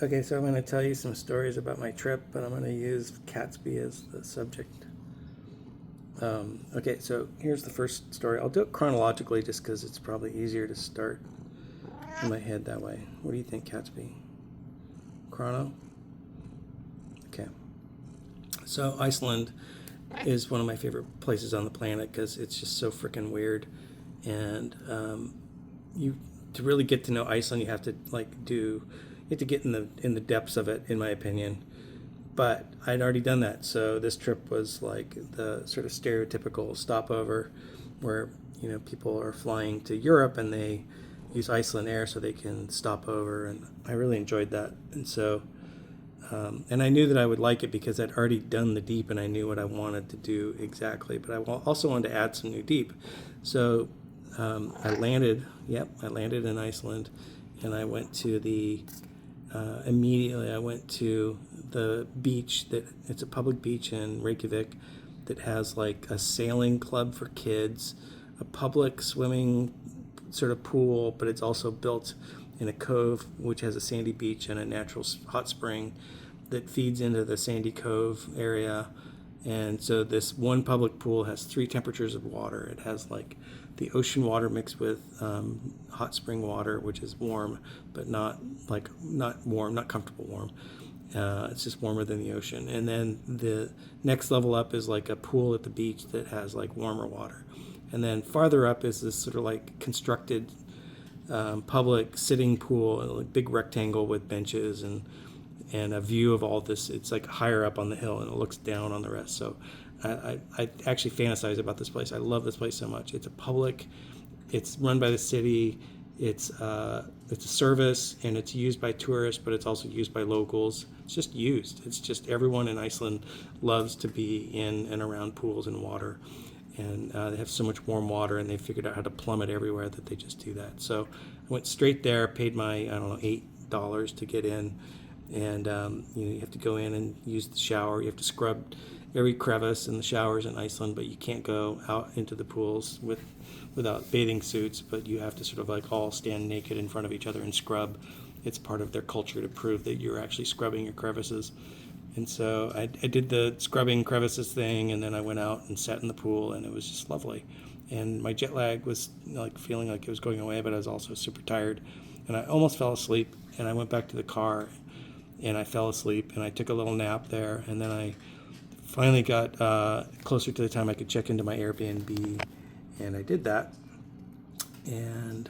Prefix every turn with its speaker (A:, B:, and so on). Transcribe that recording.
A: Okay, so I'm going to tell you some stories about my trip, but I'm going to use Catsby as the subject. Okay, so here's the first story. I'll do it chronologically just because it's probably easier to start in my head that way. What do you think, Catsby? Chrono? Okay. So Iceland is one of my favorite places on the planet because it's just so freaking weird. And you to really get to know Iceland, you have to get in the depths of it, in my opinion. But I'd already done that, so this trip was like the sort of stereotypical stopover, where people are flying to Europe and they use Iceland Air so they can stop over, and I really enjoyed that. And so, and I knew that I would like it because I'd already done the deep and I knew what I wanted to do exactly. But I also wanted to add some new deep, so I landed. Yep, I landed in Iceland, and I went to the immediately I went to the beach. It's a public beach in Reykjavik that has like a sailing club for kids, a public swimming sort of pool, but it's also built in a cove which has a sandy beach and a natural hot spring that feeds into the sandy cove area. And so this one public pool has 3 temperatures of water. It has like the ocean water mixed with hot spring water, which is warm, but not warm, not comfortable warm. It's just warmer than the ocean. And then the next level up is like a pool at the beach that has like warmer water. And then farther up is this sort of like constructed public sitting pool, a big rectangle with benches and a view of all this. It's like higher up on the hill and it looks down on the rest. So I actually fantasize about this place. I love this place so much. It's a public, it's run by the city, it's a service, and it's used by tourists, but it's also used by locals. It's just used. It's just everyone in Iceland loves to be in and around pools and water. And they have so much warm water, and they figured out how to plumb it everywhere that they just do that. So I went straight there, paid my, I don't know, $8 to get in. And you have to go in and use the shower. You have to scrub every crevice in the showers in Iceland, but you can't go out into the pools without bathing suits, but you have to sort of like all stand naked in front of each other and scrub. It's part of their culture to prove that you're actually scrubbing your crevices. And so I did the scrubbing crevices thing, and then I went out and sat in the pool, and it was just lovely. And my jet lag was like feeling like it was going away, but I was also super tired. And I almost fell asleep, and I went back to the car, and I fell asleep, and I took a little nap there, and then I finally got closer to the time I could check into my Airbnb, and I did that. And